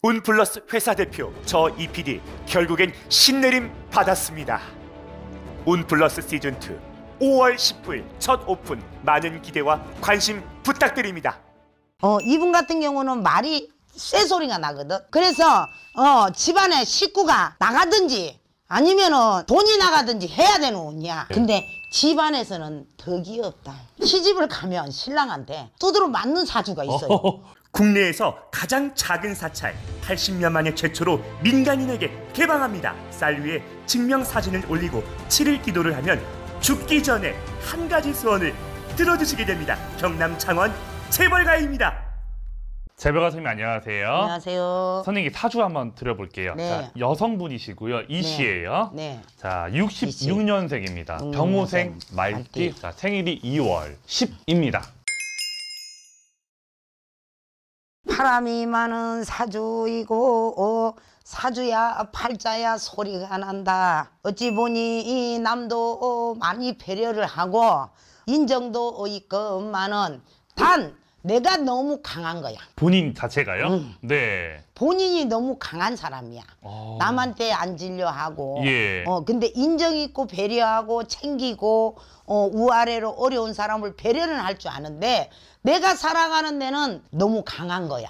온플러스 회사 대표 저 이PD 결국엔 신내림 받았습니다. 온플러스 시즌2 5월 19일 첫 오픈, 많은 기대와 관심 부탁드립니다. 이분 같은 경우는 말이 쇠소리가 나거든. 그래서 집안에 식구가 나가든지 아니면은 돈이 나가든지 해야 되는 운이야. 근데 집안에서는 덕이 없다. 시집을 가면 신랑한테 두드러 맞는 사주가 있어요. 국내에서 가장 작은 사찰 80년 만에 최초로 민간인에게 개방합니다. 쌀 위에 증명사진을 올리고 7일 기도를 하면 죽기 전에 한 가지 소원을 들어주시게 됩니다. 경남 창원 재벌가입니다. 재벌가 선생님 안녕하세요. 안녕하세요. 선생님 사주 한번 드려볼게요. 네. 자, 여성분이시고요. 이씨예요. 네. 자, 66년생입니다. 병호생 말띠. 자, 생일이 2월 10입니다. 바람이 많은 사주이고 사주야 팔자야 소리가 난다. 어찌 보니 이 남도 많이 배려를 하고 인정도 있건만은 단 내가 너무 강한 거야. 본인 자체가요? 네. 본인이 너무 강한 사람이야. 남한테 안 질려 하고. 예. 근데 인정 있고 배려하고 챙기고 우아래로 어려운 사람을 배려는 할 줄 아는데 내가 살아가는 데는 너무 강한 거야.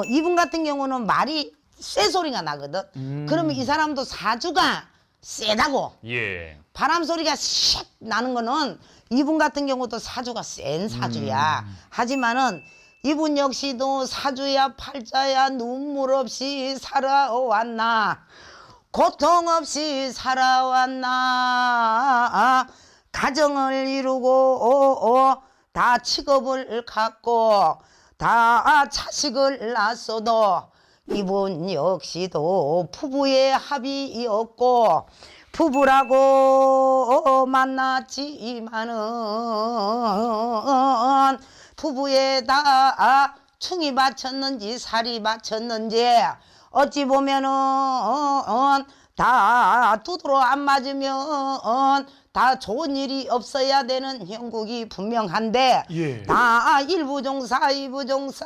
이분 같은 경우는 말이 쇠소리가 나거든. 그러면 이 사람도 사주가 세다고. 예. 바람 소리가 씩 나는 거는 이분 같은 경우도 사주가 센 사주야. 하지만은 이분 역시도 사주야 팔자야 눈물 없이 살아왔나, 고통 없이 살아왔나, 가정을 이루고 다 직업을 갖고 다 자식을 낳았어도 이분 역시도 부부의 합이 없고 부부라고 만났지만은 부부에다 충이 바쳤는지 살이 바쳤는지 어찌 보면은 다 두드러 안 맞으면 다 좋은 일이 없어야 되는 형국이 분명한데 예. 다 일부종사 이부종사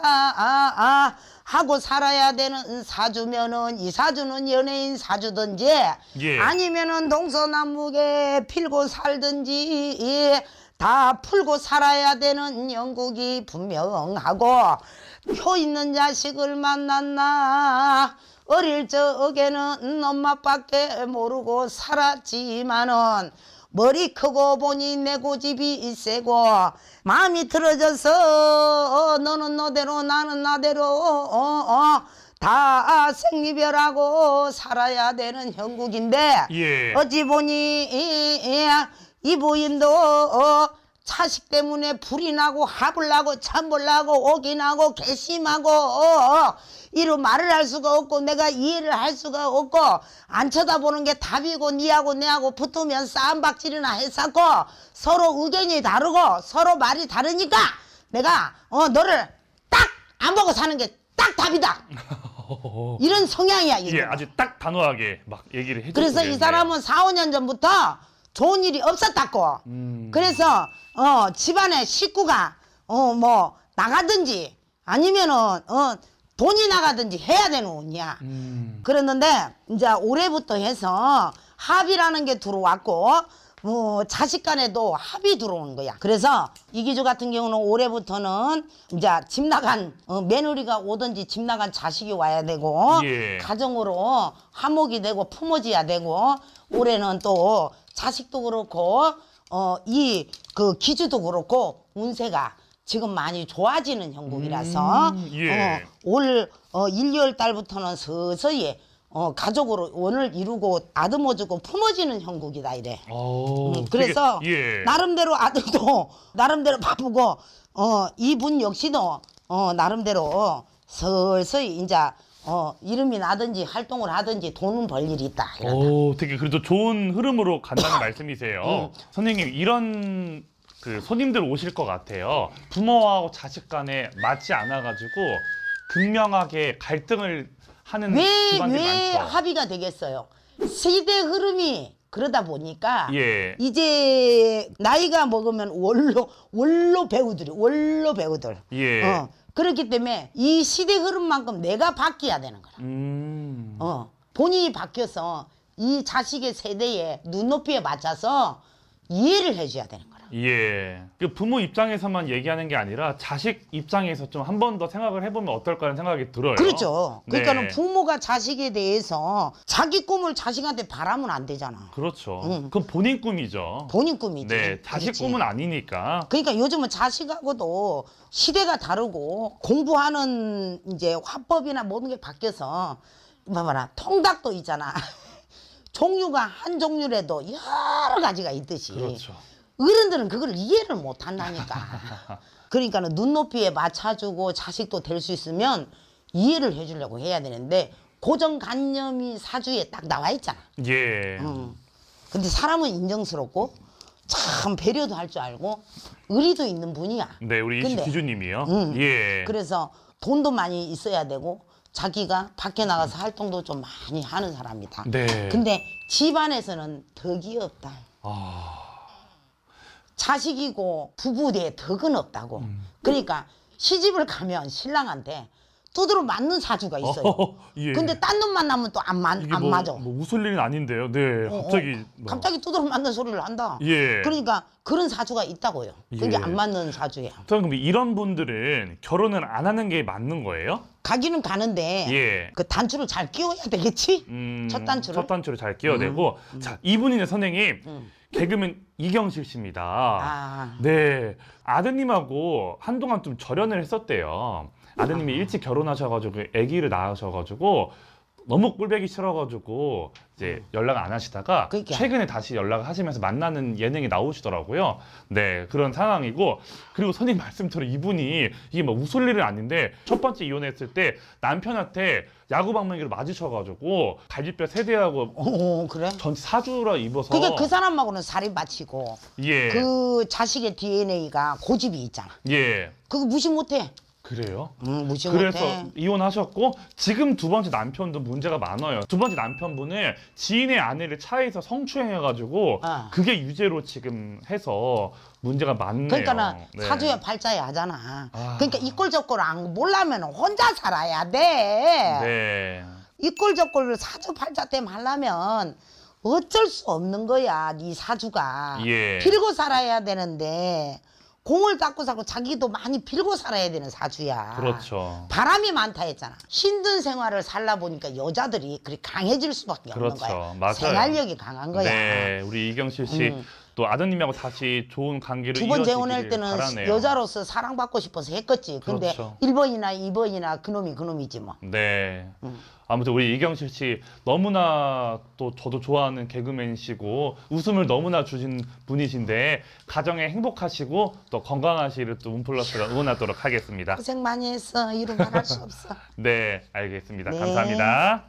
하고 살아야 되는 사주면은 이 사주는 연예인 사주든지 예. 아니면은 동서남북에 필고 살든지 다 풀고 살아야 되는 영국이 분명하고 효 있는 자식을 만났나 어릴 적에는 엄마밖에 모르고 살았지만은 머리 크고 보니 내 고집이 세고 마음이 틀어져서 너는 너대로 나는 나대로 다 생리별하고 살아야 되는 형국인데 예. 어찌 보니 이 부인도 자식 때문에 불이 나고 합을 나고 참불 나고 오기 나고 괘씸하고 이루 말을 할 수가 없고 내가 이해를 할 수가 없고 안 쳐다보는 게 답이고 니하고 내하고 붙으면 싸움박질이나 했었고 서로 의견이 다르고 서로 말이 다르니까 내가 너를 딱 안 보고 사는 게 딱 답이다. 이런 성향이야. 예, 아주 딱 단호하게 막 얘기를 해주고 그래서 이 사람은 4, 5년 전부터 좋은 일이 없었다고. 그래서 집안에 식구가 뭐 나가든지 아니면은 돈이 나가든지 해야 되는 운이야. 그랬는데 이제 올해부터 해서 합이라는 게 들어왔고 자식 간에도 합이 들어오는 거야. 그래서 이기주 같은 경우는 올해부터는 이제 집 나간 며느리가 오든지 집 나간 자식이 와야 되고 예. 가정으로 화목이 되고 품어져야 되고 올해는 또 자식도 그렇고 그 기주도 그렇고 운세가 지금 많이 좋아지는 형국이라서 예. 올 1, 2월 달부터는 서서히 가족으로 원을 이루고 아듬어주고 품어지는 형국이다 이래. 그래서 예. 나름대로 아들도 나름대로 바쁘고 이분 역시도 나름대로 서서히 이제 이름이 나든지 활동을 하든지 돈은 벌 일이 있다. 오, 되게 그래도 좋은 흐름으로 간다는 말씀이세요. 선생님 이런 그 손님들 오실 것 같아요. 부모하고 자식 간에 맞지 않아가지고 극명하게 갈등을 하는 집안들이 왜 많죠. 합의가 되겠어요? 세대 흐름이 그러다 보니까 예. 이제 나이가 먹으면 원로 배우들 예. 그렇기 때문에 이 시대 흐름만큼 내가 바뀌어야 되는 거라. 본인이 바뀌어서 이 자식의 세대에 눈높이에 맞춰서 이해를 해줘야 되는 거라. 예. 그 부모 입장에서만 얘기하는 게 아니라 자식 입장에서 좀 한 번 더 생각을 해보면 어떨까라는 생각이 들어요. 그렇죠. 그러니까는 네. 부모가 자식에 대해서 자기 꿈을 자식한테 바라면 안 되잖아. 그렇죠. 그건 본인 꿈이죠. 본인 꿈이지. 네, 자식 그렇지. 꿈은 아니니까. 그러니까 요즘은 자식하고도 시대가 다르고 공부하는 이제 화법이나 모든 게 바뀌어서 봐봐라 통닭도 있잖아. 종류가 한 종류라도 여러 가지가 있듯이 그렇죠. 어른들은 그걸 이해를 못 한다니까. 그러니까는 눈높이에 맞춰주고 자식도 될 수 있으면 이해를 해주려고 해야 되는데 고정관념이 사주에 딱 나와 있잖아. 예. 근데 사람은 인정스럽고 참 배려도 할 줄 알고 의리도 있는 분이야. 네, 우리 근데, 기주님이요. 예. 그래서 돈도 많이 있어야 되고 자기가 밖에 나가서 활동도 좀 많이 하는 사람이다. 네. 근데 집안에서는 덕이 없다. 자식이고 부부에 덕은 없다고. 그러니까 시집을 가면 신랑한테 두드러 맞는 사주가 있어요. 예. 근데 딴 놈 만나면 또 안 이게 맞아. 뭐 웃을 일은 아닌데요. 네, 갑자기. 갑자기 두드러 맞는 소리를 한다. 예. 그러니까 그런 사주가 있다고요. 그게 예. 안 맞는 사주예요. 그럼 이런 분들은 결혼을 안 하는 게 맞는 거예요? 가기는 가는데 예. 그 단추를 잘 끼워야 되겠지? 첫 단추를. 첫 단추를 잘 끼워내고. 자, 이분이네 선생님. 개그맨 이경실 씨입니다. 아. 네. 아드님하고 한동안 좀 절연을 했었대요. 아드님이 일찍 결혼하셔가지고 아기를 낳으셔가지고 너무 꼴보기 싫어가지고 이제 연락 안 하시다가 그러니까. 최근에 다시 연락을 하시면서 만나는 예능이 나오시더라고요. 네, 그런 상황이고. 그리고 선생님 말씀처럼 이분이 이게 뭐 웃을 일은 아닌데 첫 번째 이혼했을 때 남편한테 야구 방망이를 맞으셔가지고 갈비뼈 세대하고 그래? 전 사주라 입어서. 그게 그 사람하고는 살이 바치고 예. 그 자식의 DNA가 고집이 있잖아. 예. 그거 무시 못해. 그래요? 무시 그래서 못해. 이혼하셨고 지금 두 번째 남편도 문제가 많아요. 두 번째 남편분은 지인의 아내를 차에서 성추행해가지고 그게 유죄로 지금 해서 문제가 많네요. 그러니까는 네. 사주에 팔자에 하잖아. 그러니까 이꼴저꼴 안 몰라면 혼자 살아야 돼. 네. 이꼴저꼴을 사주 팔자 때문에 하려면 어쩔 수 없는 거야. 네 사주가. 예. 빌고 살아야 되는데 공을 닦고 살고 자기도 많이 빌고 살아야 되는 사주야. 그렇죠. 바람이 많다 했잖아. 힘든 생활을 살다 보니까 여자들이 그렇게 강해질 수밖에 그렇죠. 없는 거야. 맞아요. 생활력이 강한 거야. 네, 우리 이경실 씨 또 아드님하고 다시 좋은 관계로 두 번 이어지길 재혼할 때는 바라네요. 여자로서 사랑받고 싶어서 했겠지. 근데 그렇죠. 1번이나 2번이나 그놈이 그놈이지 뭐. 네. 아무튼 우리 이경실 씨 너무나 또 저도 좋아하는 개그맨이시고 웃음을 너무나 주신 분이신데 가정에 행복하시고 또 건강하시기를 또 문플러스가 응원하도록 하겠습니다. 고생 많이 했어. 이루 말할 수 없어. 네, 알겠습니다. 네. 감사합니다.